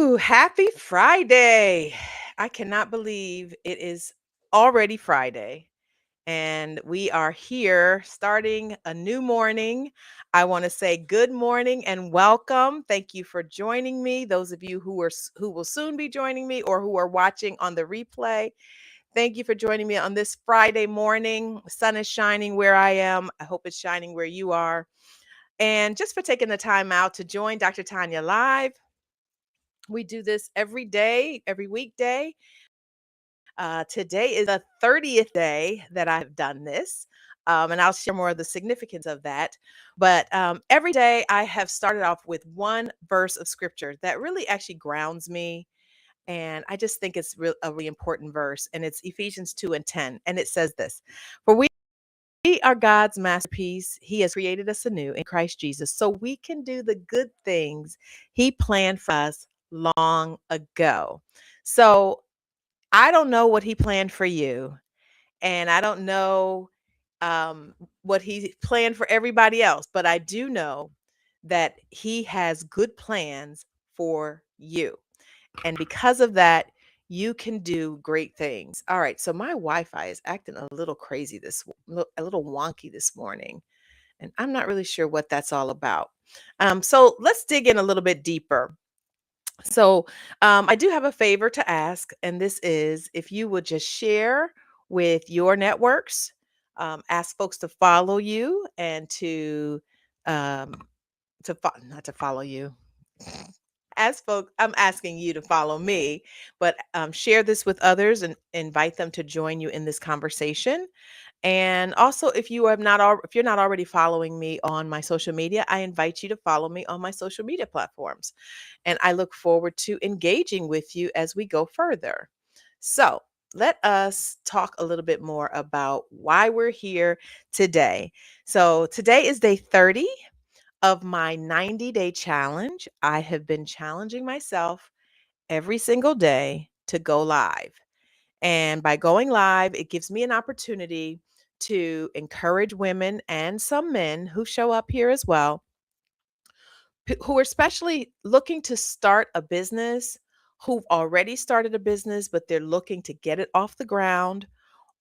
Ooh, happy Friday. I cannot believe it is already Friday and we are here starting a new morning. I want to say good morning and welcome. Thank you for joining me. Those of you who will soon be joining me or who are watching on the replay, thank you for joining me on this Friday morning. The sun is shining where I am. I hope it's shining where you are. And just for taking the time out to join Dr. Tanya live. We do this every day, every weekday. Today is the 30th day that I've done this. And I'll share more of the significance of that. But every day I have started off with one verse of scripture that really actually grounds me. And I just think it's a really important verse. And it's Ephesians 2 and 10. And it says this: For we are God's masterpiece. He has created us anew in Christ Jesus so we can do the good things He planned for us long ago. So I don't know what He planned for you, and I don't know um, what He planned for everybody else, but I do know that He has good plans for you. And because of that, you can do great things. All right. So my Wi-Fi is acting a little crazy a little wonky this morning, and I'm not really sure what that's all about. So let's dig in a little bit deeper. So I do have a favor to ask, and this is if you would just share with your networks, ask folks to follow you and um, not to follow you. As folks, I'm asking you to follow me, but share this with others and invite them to join you in this conversation. And also, if you're not already following me on my social media, I invite you to follow me on my social media platforms. And I look forward to engaging with you as we go further. So, let us talk a little bit more about why we're here today. So, today is day 30 of my 90-day challenge. I have been challenging myself every single day to go live. And by going live, it gives me an opportunity to encourage women and some men who show up here as well, who are especially looking to start a business, who've already started a business, but they're looking to get it off the ground,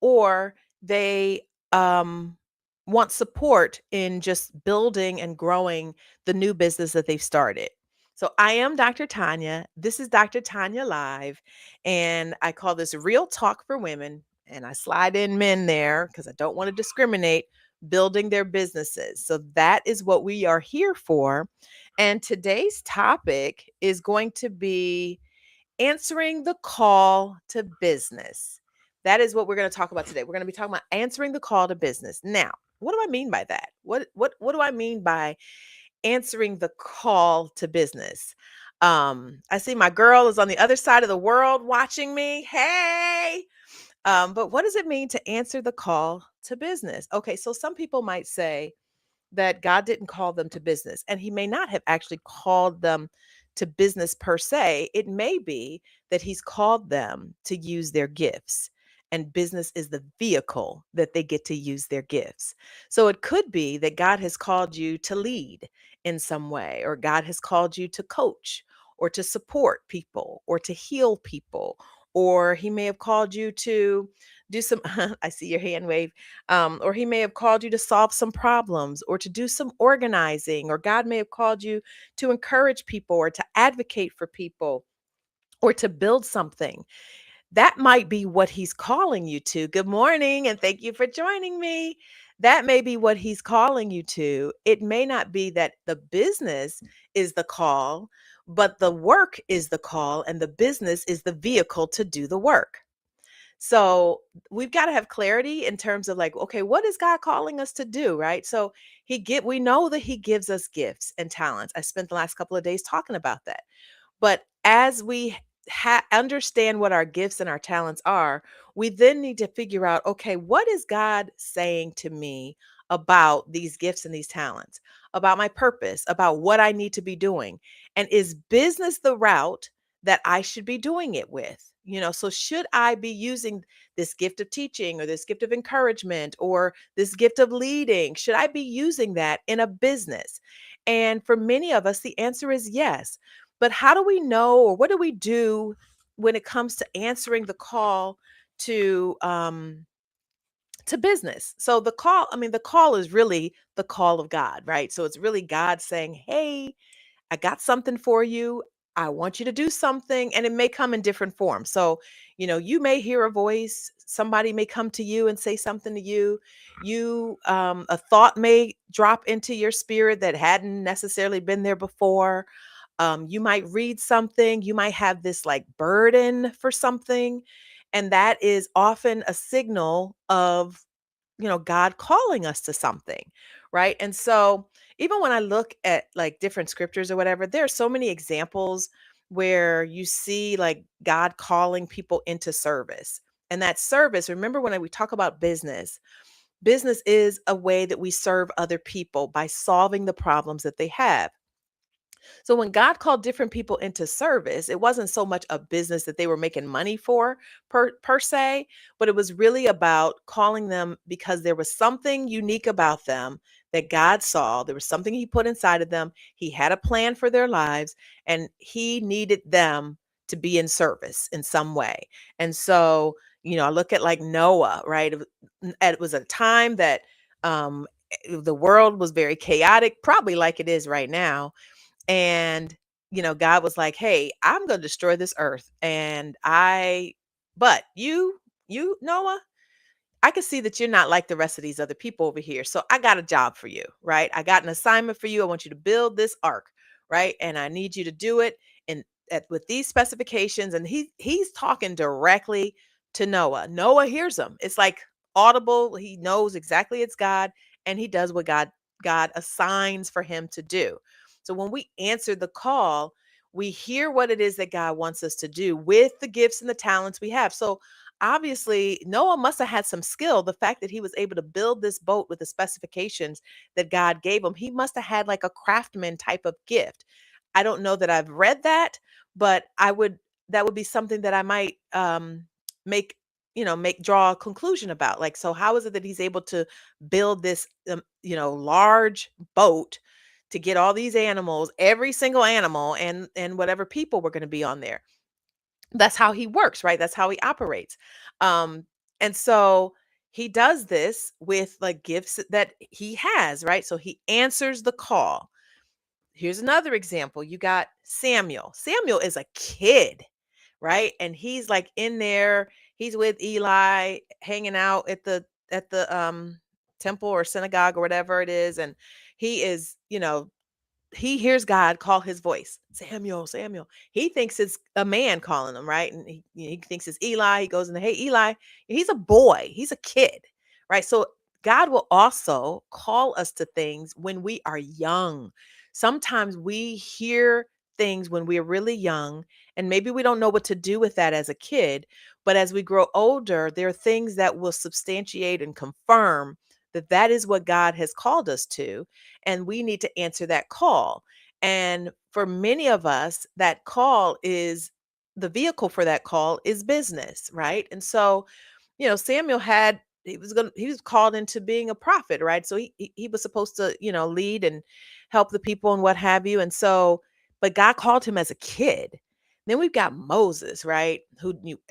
or they um, want support in just building and growing the new business that they've started. So I am Dr. Tanya. This is Dr. Tanya Live, and I call this Real Talk for Women. And I slide in men there because I don't want to discriminate, building their businesses. So that is what we are here for. And today's topic is going to be answering the call to business. That is what we're going to talk about today. We're going to be talking about answering the call to business. Now, what do I mean by that? What do I mean by answering the call to business? I see my girl is on the other side of the world watching me. Hey. But what does it mean to answer the call to business? Okay, so some people might say that God didn't call them to business, and He may not have actually called them to business per se. It may be that He's called them to use their gifts, and business is the vehicle that they get to use their gifts. So it could be that God has called you to lead in some way, or God has called you to coach, or to support people, or to heal people, or He may have called you to do some, I see your hand wave, or He may have called you to solve some problems or to do some organizing, or God may have called you to encourage people or to advocate for people or to build something. That might be what He's calling you to. Good morning, and thank you for joining me. That may be what He's calling you to. It may not be that the business is the call, but the work is the call, and the business is the vehicle to do the work. So we've got to have clarity in terms of like, okay, what is God calling us to do, right? So we know that He gives us gifts and talents. I spent the last couple of days talking about that. But as we understand what our gifts and our talents are, we then need to figure out, okay, what is God saying to me about these gifts and these talents, about my purpose, about what I need to be doing? And is business the route that I should be doing it with? So should I be using this gift of teaching or this gift of encouragement or this gift of leading? Should I be using that in a business? And for many of us, the answer is yes. But how do we know, or what do we do when it comes to answering the call to business? So the call, I mean, the call is really the call of God, right? So it's really God saying, "Hey, I got something for you. I want you to do something," and it may come in different forms. So, you may hear a voice, somebody may come to you and say something to you. A thought may drop into your spirit that hadn't necessarily been there before. You might read something, you might have this like burden for something, and that is often a signal of God calling us to something, right? And so even when I look at like different scriptures or whatever, there are so many examples where you see like God calling people into service. And that service, remember when we talk about business, business is a way that we serve other people by solving the problems that they have. So when God called different people into service, it wasn't so much a business that they were making money for per se, but it was really about calling them because there was something unique about them that God saw. There was something he put inside of them. He had a plan for their lives and he needed them to be in service in some way. And so, I look at like Noah, right? It was a time that um the world was very chaotic, probably like it is right now, and, God was like, "Hey, I'm going to destroy this earth. But Noah, I can see that you're not like the rest of these other people over here. So I got a job for you, right? I got an assignment for you. I want you to build this ark, right? And I need you to do it with these specifications." And he's talking directly to Noah. Noah hears him. It's like audible. He knows exactly it's God, and he does what God assigns for him to do. So when we answer the call, we hear what it is that God wants us to do with the gifts and the talents we have. So obviously Noah must have had some skill. The fact that he was able to build this boat with the specifications that God gave him, he must have had like a craftsman type of gift. I don't know that I've read that, but that would be something that I might make make draw a conclusion about. Like, so how is it that he's able to build this large boat to get all these animals, every single animal, and whatever people were going to be on there? That's how he works, right? That's how he operates. Um, and so he does this with like gifts that he has, right? So he answers the call. Here's another example. You got Samuel. Samuel is a kid, right? And he's like in there, he's with Eli, hanging out at the temple or synagogue or whatever it is. And he is, he hears God call his voice, "Samuel, Samuel." He thinks it's a man calling him, right? And he thinks it's Eli. He goes in, "Hey, Eli." He's a boy. He's a kid, right? So God will also call us to things when we are young. Sometimes we hear things when we're really young, and maybe we don't know what to do with that as a kid. But as we grow older, there are things that will substantiate and confirm that that is what God has called us to, and we need to answer that call. And for many of us, that call is the vehicle for that call is business, right? And so, Samuel had he was called into being a prophet, right? So he was supposed to, lead and help the people and what have you. And so, but God called him as a kid. Then we've got Moses, right?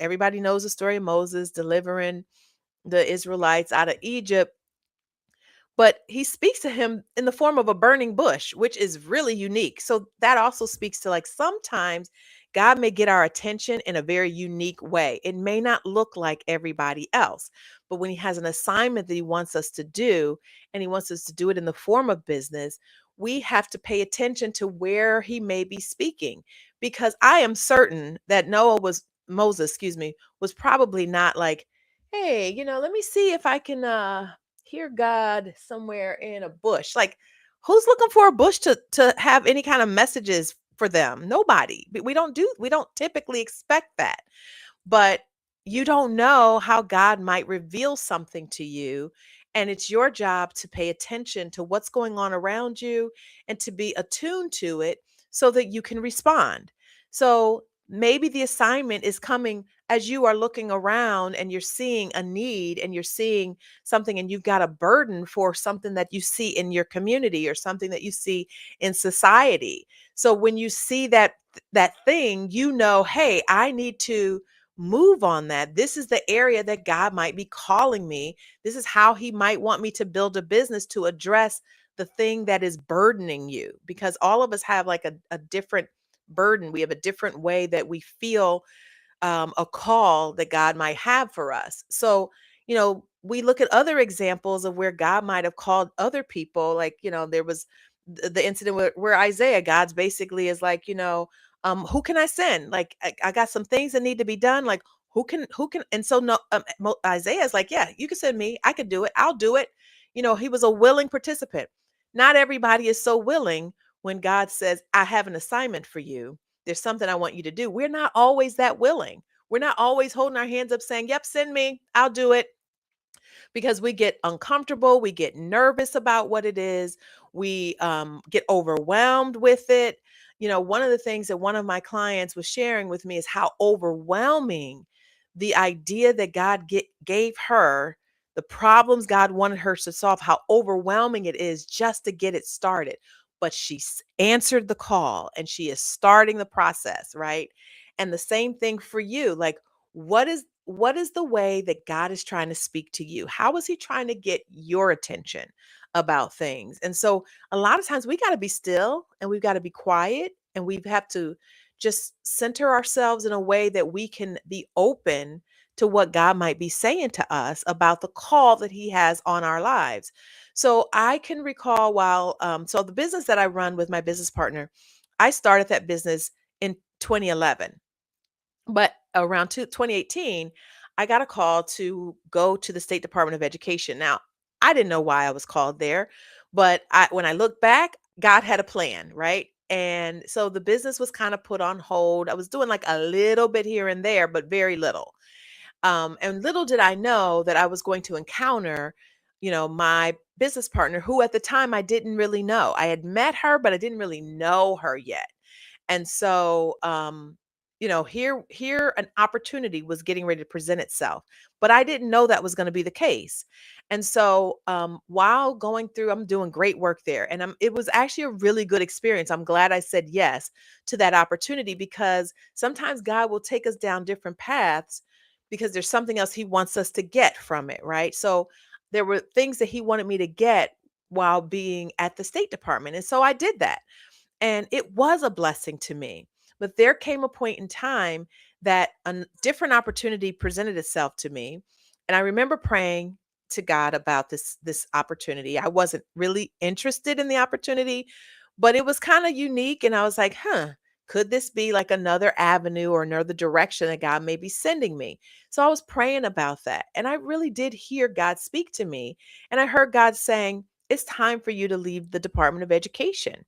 Everybody knows the story of Moses delivering the Israelites out of Egypt, but he speaks to him in the form of a burning bush, which is really unique. So that also speaks to like sometimes God may get our attention in a very unique way. It may not look like everybody else, but when he has an assignment that he wants us to do, and he wants us to do it in the form of business, we have to pay attention to where he may be speaking. Because I am certain that Moses, excuse me, was probably not like, "Hey, let me see if I can hear God somewhere in a bush." Like, who's looking for a bush to have any kind of messages for them? Nobody. We don't typically expect that. But you don't know how God might reveal something to you, and it's your job to pay attention to what's going on around you and to be attuned to it so that you can respond. So maybe the assignment is coming as you are looking around and you're seeing a need and you're seeing something and you've got a burden for something that you see in your community or something that you see in society. So when you see that thing, you know, hey, I need to move on that. This is the area that God might be calling me. This is how he might want me to build a business to address the thing that is burdening you, because all of us have like a different burden. We have a different way that we feel a call that God might have for us. So, we look at other examples of where God might have called other people. Like, there was the incident where Isaiah, God's basically is like, who can I send? Like, I got some things that need to be done. Like, who can, and so no, Isaiah's like, yeah, you can send me. I could do it. I'll do it. He was a willing participant. Not everybody is so willing when God says, I have an assignment for you. There's something I want you to do. We're not always that willing. We're not always holding our hands up saying, yep, send me, I'll do it, because we get uncomfortable, we get nervous about what it is, we get overwhelmed with it. One of the things that one of my clients was sharing with me is how overwhelming the idea that gave her, the problems God wanted her to solve, how overwhelming it is just to get it started. But she answered the call and she is starting the process, right? And the same thing for you. Like, what is the way that God is trying to speak to you? How is he trying to get your attention about things? And so a lot of times we got to be still and we've got to be quiet and we have to just center ourselves in a way that we can be open to what God might be saying to us about the call that he has on our lives. So I can recall so the business that I run with my business partner, I started that business in 2011. But around 2018, I got a call to go to the State Department of Education. Now, I didn't know why I was called there, but when I look back, God had a plan, right? And so the business was kind of put on hold. I was doing like a little bit here and there, but very little. And little did I know that I was going to encounter, my business partner, who at the time I didn't really know. I had met her, but I didn't really know her yet. And so, here an opportunity was getting ready to present itself, but I didn't know that was going to be the case. And so, while going through, I'm doing great work there, and it was actually a really good experience. I'm glad I said yes to that opportunity, because sometimes God will take us down different paths because there's something else He wants us to get from it, right? So there were things that He wanted me to get while being at the State Department, and so I did that. And it was a blessing to me. But there came a point in time that a different opportunity presented itself to me. And I remember praying to God about this opportunity. I wasn't really interested in the opportunity, but it was kind of unique. And I was like, could this be like another avenue or another direction that God may be sending me? So I was praying about that. And I really did hear God speak to me. And I heard God saying, it's time for you to leave the Department of Education.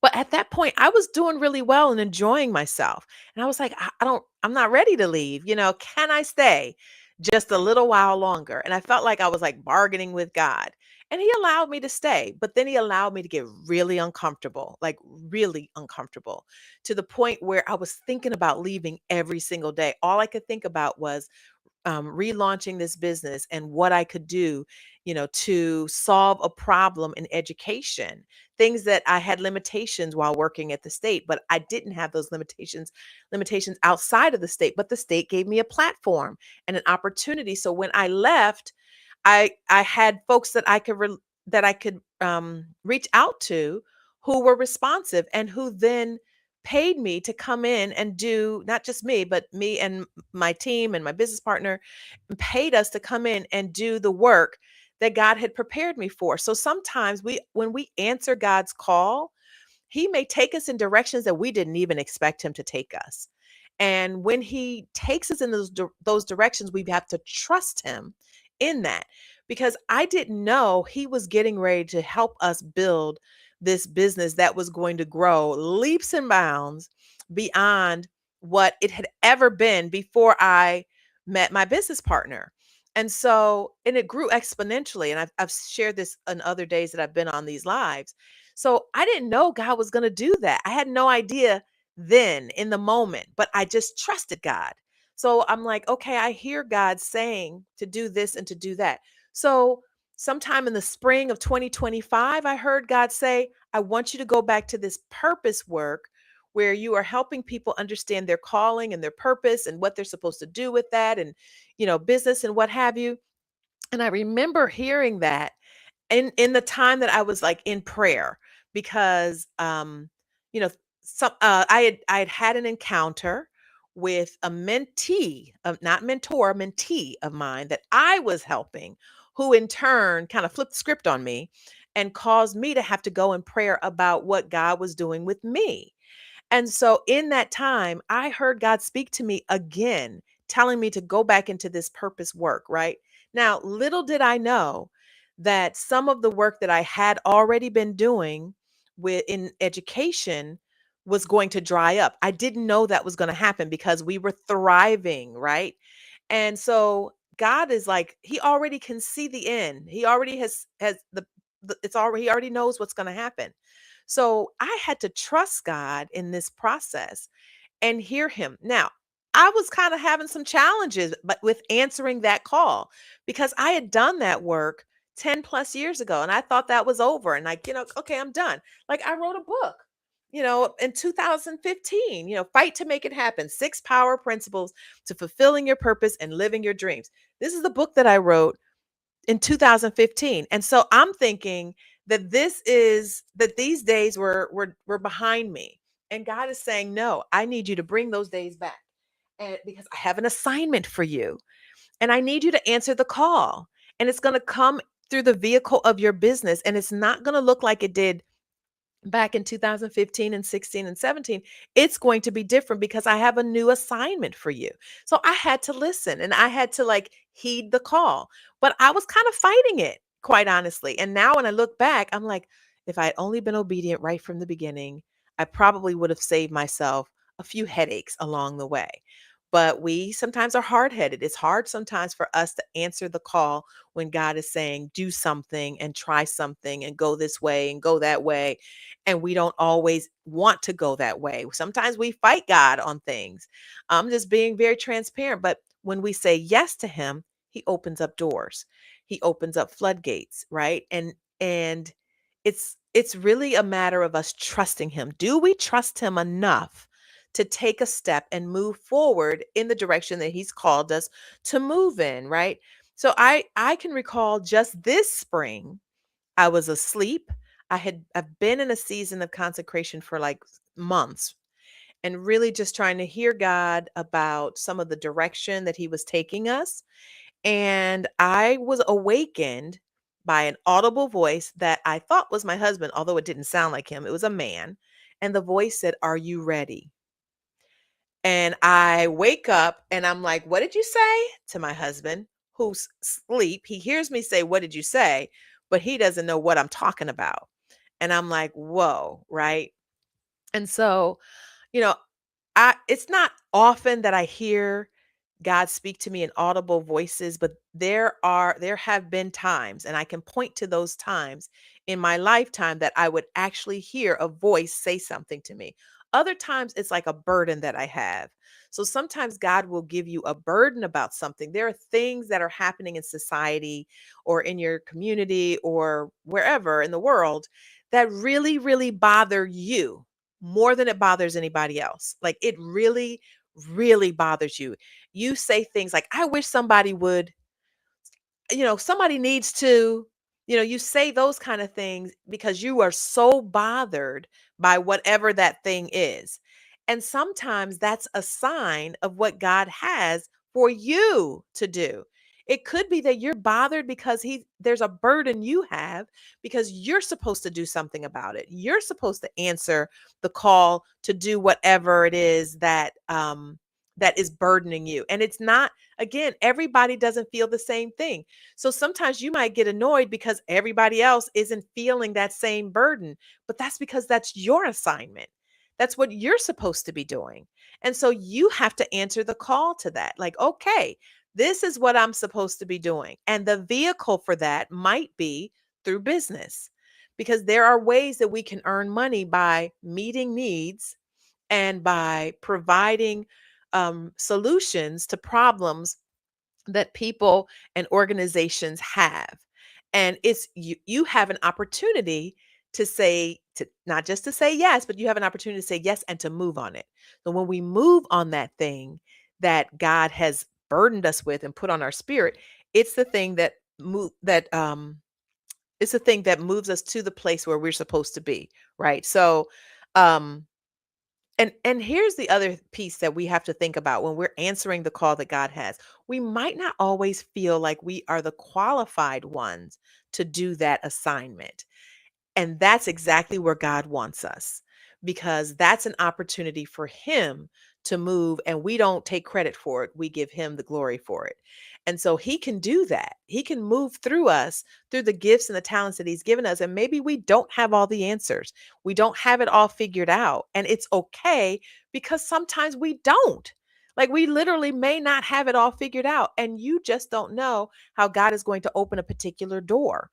But at that point, I was doing really well and enjoying myself. And I was like, I'm not ready to leave. Can I stay just a little while longer? And I felt like I was like bargaining with God. And he allowed me to stay, but then he allowed me to get really uncomfortable, like really uncomfortable, to the point where I was thinking about leaving every single day. All I could think about was relaunching this business and what I could do, to solve a problem in education. Things that I had limitations while working at the state, but I didn't have those limitations outside of the state. But the state gave me a platform and an opportunity. So when I left, I had folks that I could reach out to, who were responsive and who then paid me to come in and do, not just me, but me and my team and my business partner paid us to come in and do the work that God had prepared me for. So sometimes when we answer God's call, he may take us in directions that we didn't even expect him to take us. And when he takes us in those directions, we have to trust him in that, because I didn't know he was getting ready to help us build this business that was going to grow leaps and bounds beyond what it had ever been before I met my business partner. And it grew exponentially. And I've shared this on other days that I've been on these lives. So I didn't know God was going to do that. I had no idea then in the moment, but I just trusted God. So I'm like, okay, I hear God saying to do this and to do that. So sometime in the spring of 2025, I heard God say, I want you to go back to this purpose work where you are helping people understand their calling and their purpose and what they're supposed to do with that and, business and what have you. And I remember hearing that in the time that I was like in prayer because you know some I had had an encounter with a mentee of not mentor mentee of mine that I was helping, who in turn kind of flipped the script on me and caused me to have to go in prayer about what God was doing with me. And so in that time, I heard God speak to me again, telling me to go back into this purpose work, right? Now, little did I know that some of the work that I had already been doing with in education was going to dry up. I didn't know that was going to happen because we were thriving, right? And so God is like he already can see the end. He already has the it's already he already knows what's going to happen. So I had to trust God in this process and hear him. Now, I was kind of having some challenges but with answering that call because I had done that work 10 plus years ago and I thought that was over and like, okay, I'm done. Like I wrote a book, in 2015, Fight to Make It Happen, 6 power principles to fulfilling your purpose and living your dreams. This is the book that I wrote in 2015. And so I'm thinking that these days were behind me. And God is saying, "No, I need you to bring those days back. And because I have an assignment for you, and I need you to answer the call. And it's going to come through the vehicle of your business and it's not going to look like it did back in 2015 and 16 and 17. It's going to be different because I have a new assignment for you." So I had to listen and I had to like heed the call, but I was kind of fighting it, quite honestly. And now when I look back, I'm like, if I had only been obedient right from the beginning, I probably would have saved myself a few headaches along the way. But we sometimes are hard headed. It's hard sometimes for us to answer the call when God is saying, do something and try something and go this way and go that way, and we don't always want to go that way. Sometimes we fight God on things. I'm just being very transparent. But when we say yes to him, he opens up doors. He opens up floodgates, right? And it's really a matter of us trusting him. Do we trust him enough to take a step and move forward in the direction that he's called us to move in, right? So I can recall just this spring I was asleep. I've been in a season of consecration for like months and really just trying to hear God about some of the direction that he was taking us. And I was awakened by an audible voice that I thought was my husband, although it didn't sound like him. It was a man. And the voice said, "Are you ready?" And I wake up and I'm like, "What did you say?" to my husband, who's asleep. He hears me say, "What did you say?" But he doesn't know what I'm talking about. And I'm like, "Whoa," right? And so, you know, I it's not often that I hear God speak to me in audible voices, but there have been times, and I can point to those times in my lifetime that I would actually hear a voice say something to me. Other times it's like a burden that I have. So sometimes God will give you a burden about something. There are things that are happening in society or in your community or wherever in the world that really, really bother you more than it bothers anybody else. Like it really, really bothers you. You say things like, "I wish somebody would," somebody needs to, you say those kind of things because you are so bothered by whatever that thing is. And sometimes that's a sign of what God has for you to do. It could be that you're bothered because there's a burden you have because you're supposed to do something about it. You're supposed to answer the call to do whatever it is that is burdening you. And it's not, again, everybody doesn't feel the same thing. So sometimes you might get annoyed because everybody else isn't feeling that same burden, but that's because that's your assignment. That's what you're supposed to be doing. And so you have to answer the call to that. Like, okay, this is what I'm supposed to be doing. And the vehicle for that might be through business because there are ways that we can earn money by meeting needs and by providing solutions to problems that people and organizations have. And it's you have an opportunity to say to not just to say yes, but you have an opportunity to say yes and to move on it. So when we move on that thing that God has burdened us with and put on our spirit, it's the thing that move that it's the thing that moves us to the place where we're supposed to be, right? So um and here's the other piece that we have to think about when we're answering the call that God has. We might not always feel like we are the qualified ones to do that assignment. And that's exactly where God wants us, because that's an opportunity for Him to move, and we don't take credit for it. We give Him the glory for it. And so He can do that. He can move through us through the gifts and the talents that He's given us. And maybe we don't have all the answers, we don't have it all figured out. And it's okay, because sometimes we don't. Like, we literally may not have it all figured out, and you just don't know how God is going to open a particular door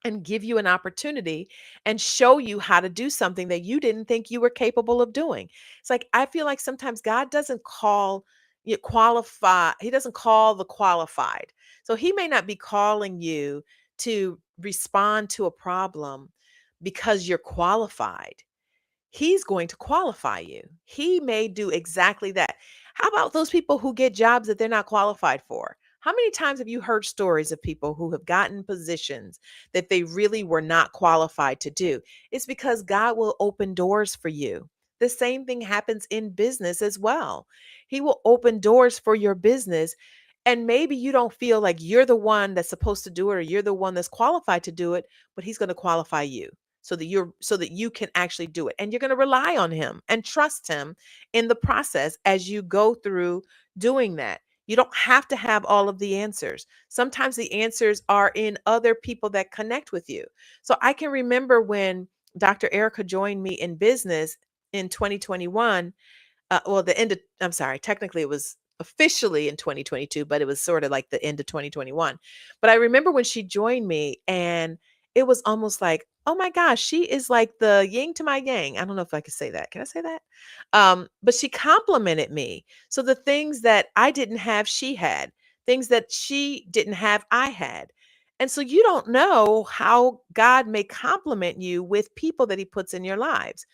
and give you an opportunity and show you how to do something that you didn't think you were capable of doing. It's like, I feel like sometimes God doesn't call you qualify, He doesn't call the qualified. So He may not be calling you to respond to a problem because you're qualified. He's going to qualify you. He may do exactly that. How about those people who get jobs that they're not qualified for? How many times have you heard stories of people who have gotten positions that they really were not qualified to do? It's because God will open doors for you. The same thing happens in business as well. He will open doors for your business. And maybe you don't feel like you're the one that's supposed to do it, or you're the one that's qualified to do it, but He's going to qualify you so that you can actually do it, and you're going to rely on Him and trust Him in the process as you go through doing that. You don't have to have all of the answers. Sometimes the answers are in other people that connect with you. So I can remember when Dr. Erica joined me in business in 2021. Well, the end of, I'm sorry, technically it was officially in 2022, but it was sort of like the end of 2021. But I remember when she joined me, and it was almost like, oh my gosh, she is like the yin to my yang. I don't know if I could say that. Can I say that? But she complimented me. So the things that I didn't have, she had. Things that she didn't have, I had. And so you don't know how God may compliment you with people that He puts in your lives.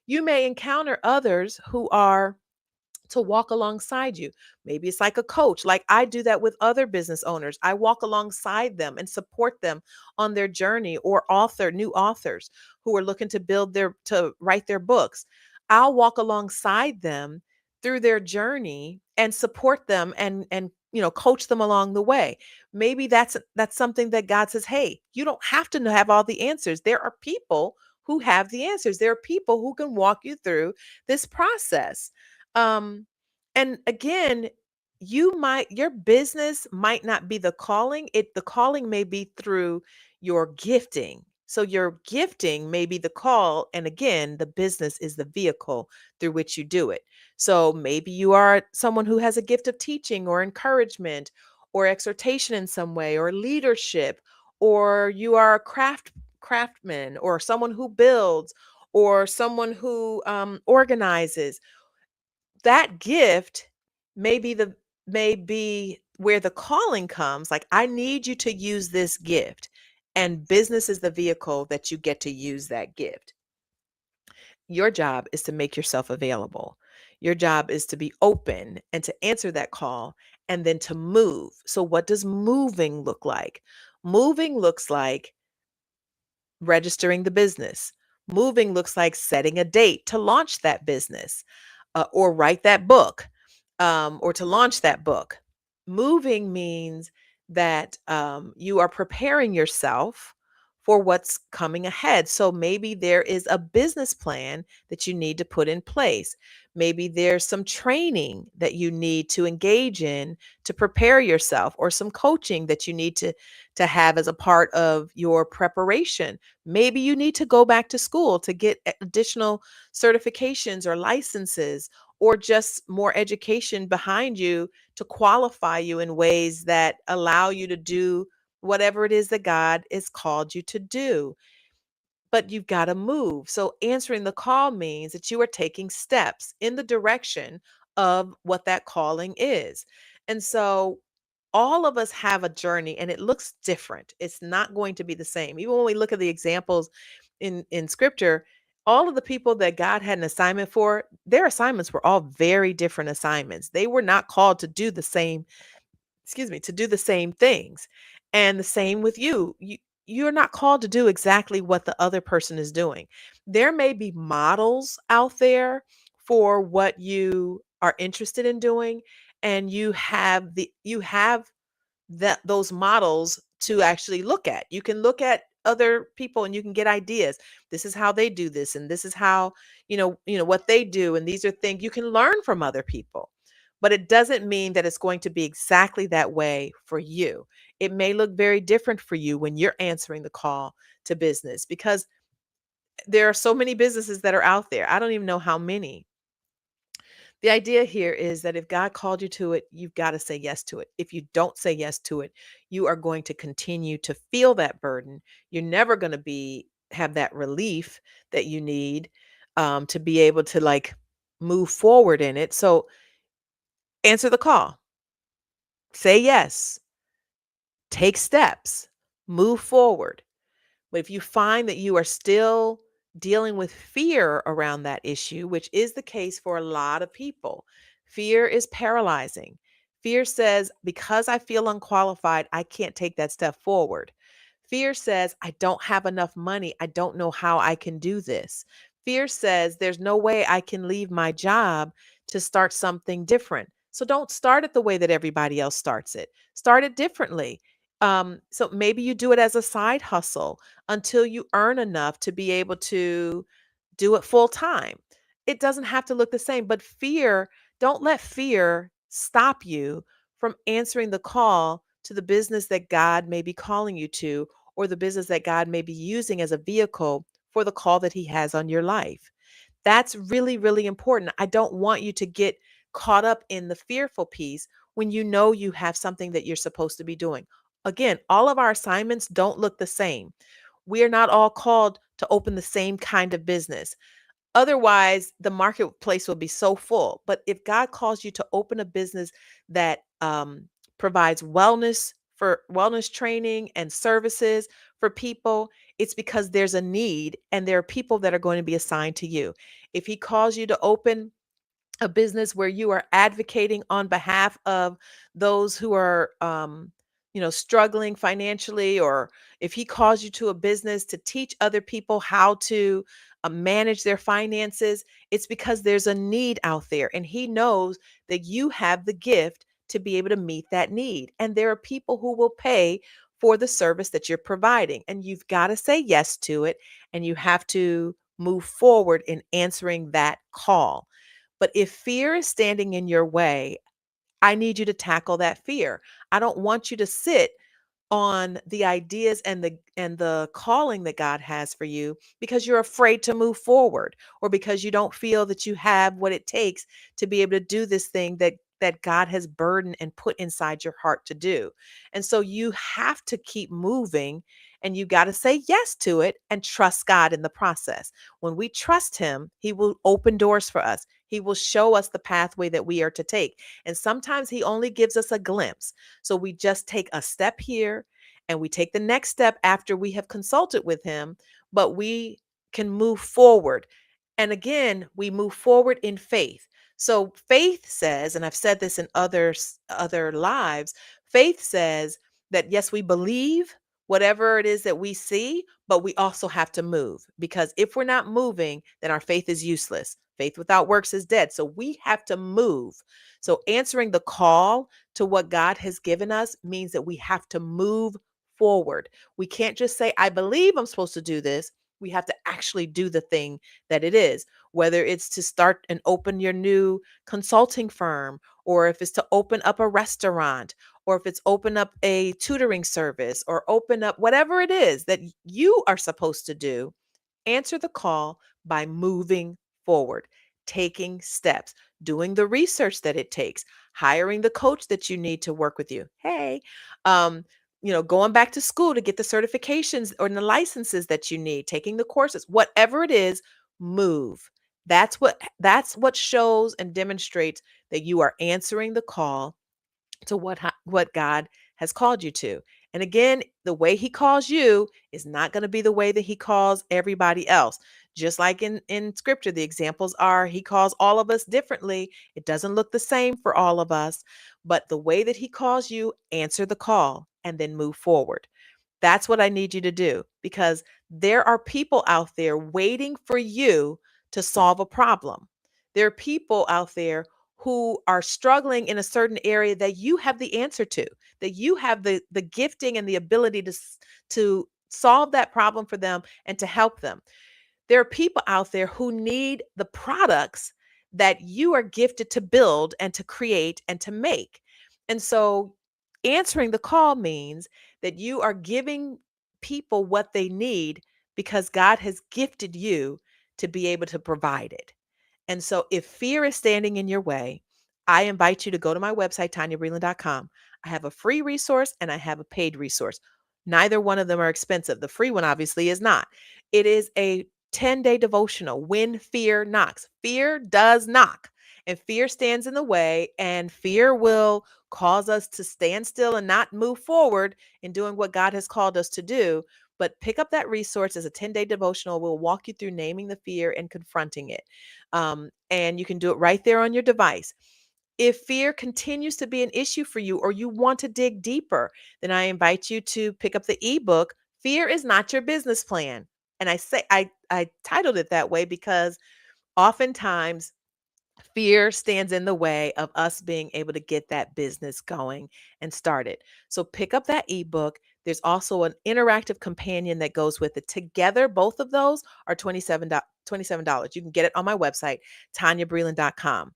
You may encounter others who are to walk alongside you. Maybe it's like a coach. Like, I do that with other business owners. I walk alongside them and support them on their journey, or new authors who are looking to write their books. I'll walk alongside them through their journey and support them and coach them along the way. Maybe that's something that God says, "Hey, you don't have to have all the answers. There are people who have the answers. There are people who can walk you through this process." Um, and again, your business might not be the calling. The calling may be through your gifting. So your gifting may be the call. And again, the business is the vehicle through which you do it. So maybe you are someone who has a gift of teaching or encouragement or exhortation in some way, or leadership, or you are a craftsman, or someone who builds, or someone who organizes. That gift may be the may be where the calling comes. Like, I need you to use this gift, and business is the vehicle that you get to use that gift. Your job is to make yourself available. Your job is to be open and to answer that call, and then to move. So what does moving look like? Moving looks like registering the business. Moving looks like setting a date to launch that business, or write that book, or to launch that book. Moving means that you are preparing yourself for what's coming ahead. So maybe there is a business plan that you need to put in place. Maybe there's some training that you need to engage in to prepare yourself, or some coaching that you need to have as a part of your preparation. Maybe you need to go back to school to get additional certifications or licenses, or just more education behind you to qualify you in ways that allow you to do whatever it is that God has called you to do. but you've got to move. So answering the call means that you are taking steps in the direction of what that calling is. And so all of us have a journey and it looks different. It's not going to be the same. Even when we look at the examples in scripture, all of the people that God had an assignment for, their assignments were all very different assignments. They were not called to do the same, excuse me, to do the same things. And the same with you. You're not called to do exactly what the other person is doing. There may be models out there for what you are interested in doing, and you have that those models to actually look at. You can look at other people and you can get ideas. This is how they do this and this is how, what they do, and these are things you can learn from other people. But it doesn't mean that it's going to be exactly that way for you. It may look very different for you when you're answering the call to business because there are so many businesses that are out there. I don't even know how many. The idea here is that if God called you to it, you've got to say yes to it. If you don't say yes to it, you are going to continue to feel that burden. You're never going to be have that relief that you need to be able to like move forward in it. So answer the call, say yes, take steps, move forward. But if you find that you are still dealing with fear around that issue, which is the case for a lot of people, fear is paralyzing. Fear says, because I feel unqualified, I can't take that step forward. Fear says, I don't have enough money. I don't know how I can do this. Fear says, there's no way I can leave my job to start something different. So don't start it the way that everybody else starts it. Start it differently. So maybe you do it as a side hustle until you earn enough to be able to do it full time. It doesn't have to look the same, but don't let fear stop you from answering the call to the business that God may be calling you to, or the business that God may be using as a vehicle for the call that He has on your life. That's really, really important. I don't want you to get caught up in the fearful piece when you know you have something that you're supposed to be doing. Again, all of our assignments don't look the same. We are not all called to open the same kind of business. Otherwise, the marketplace will be so full. But if God calls you to open a business that provides wellness training and services for people, it's because there's a need and there are people that are going to be assigned to you. If He calls you to open a business where you are advocating on behalf of those who are struggling financially, or if He calls you to a business to teach other people how to manage their finances, it's because there's a need out there and He knows that you have the gift to be able to meet that need, and there are people who will pay for the service that you're providing, and you've got to say yes to it, and you have to move forward in answering that call. But if fear is standing in your way, I need you to tackle that fear. I don't want you to sit on the ideas and the calling that God has for you because you're afraid to move forward, or because you don't feel that you have what it takes to be able to do this thing that God has burdened and put inside your heart to do. And so you have to keep moving, and you got to say yes to it and trust God in the process. When we trust Him, He will open doors for us. He will show us the pathway that we are to take. And sometimes He only gives us a glimpse. So we just take a step here and we take the next step after we have consulted with Him, but we can move forward. And again, we move forward in faith. So faith says, and I've said this in other lives, faith says that yes, we believe whatever it is that we see, but we also have to move, because if we're not moving, then our faith is useless. Faith without works is dead. So we have to move. So answering the call to what God has given us means that we have to move forward. We can't just say, I believe I'm supposed to do this. We have to actually do the thing that it is, whether it's to start and open your new consulting firm, or if it's to open up a restaurant, or if it's open up a tutoring service, or open up whatever it is that you are supposed to do. Answer the call by moving forward, taking steps, doing the research that it takes, hiring the coach that you need to work with you. Hey, um, going back to school to get the certifications or the licenses that you need, taking the courses, whatever it is, move. That's what shows and demonstrates that you are answering the call to what God has called you to. And again, the way he calls you is not going to be the way that he calls everybody else. Just like in scripture, the examples are he calls all of us differently. It doesn't look the same for all of us, but the way that he calls you, answer the call and then move forward. That's what I need you to do because there are people out there waiting for you to solve a problem. There are people out there who are struggling in a certain area that you have the answer to, that you have the gifting and the ability to solve that problem for them and to help them. There are people out there who need the products that you are gifted to build and to create and to make. And so answering the call means that you are giving people what they need because God has gifted you to be able to provide it. And so if fear is standing in your way, I invite you to go to my website, tanyabreland.com. I have a free resource and I have a paid resource. Neither one of them are expensive. The free one obviously is not. It is a 10-day devotional, When Fear Knocks. Fear does knock, and fear stands in the way, and fear will cause us to stand still and not move forward in doing what God has called us to do. But pick up that resource as a 10-day devotional. We'll walk you through naming the fear and confronting it. And you can do it right there on your device. If fear continues to be an issue for you or you want to dig deeper, then I invite you to pick up the ebook, Fear is Not Your Business Plan. And I titled it that way because oftentimes fear stands in the way of us being able to get that business going and started. So pick up that ebook. There's also an interactive companion that goes with it. Together, both of those are $27. You can get it on my website, tanyabreland.com.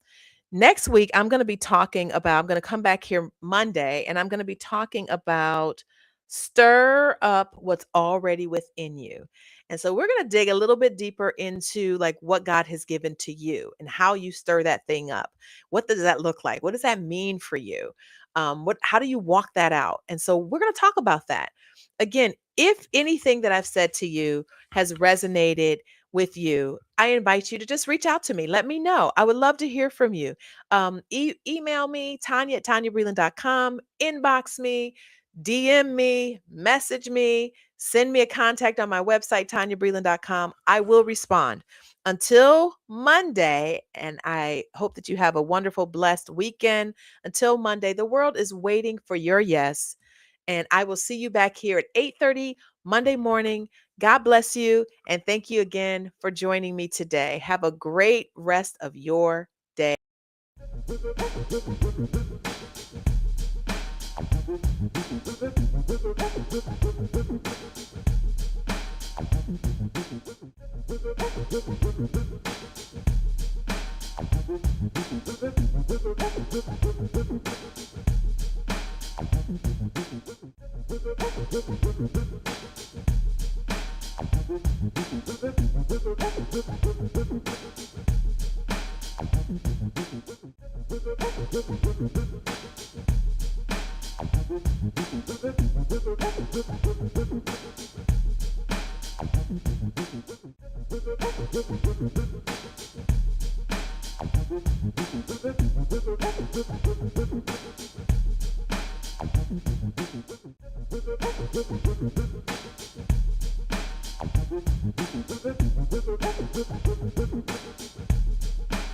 Next week, I'm going to come back here Monday and I'm going to be talking about stir up what's already within you. And so we're going to dig a little bit deeper into like what God has given to you and how you stir that thing up. What does that look like? What does that mean for you? How do you walk that out? And so we're going to talk about that. Again, if anything that I've said to you has resonated with you, I invite you to just reach out to me. Let me know. I would love to hear from you. Email me, Tanya at tanyabreland.com, inbox me, DM me, message me, send me a contact on my website, tanyabreland.com. I will respond. Until Monday, and I hope that you have a wonderful, blessed weekend. Until Monday, the world is waiting for your yes. And I will see you back here at 8:30 Monday morning. God bless you. And thank you again for joining me today. Have a great rest of your day.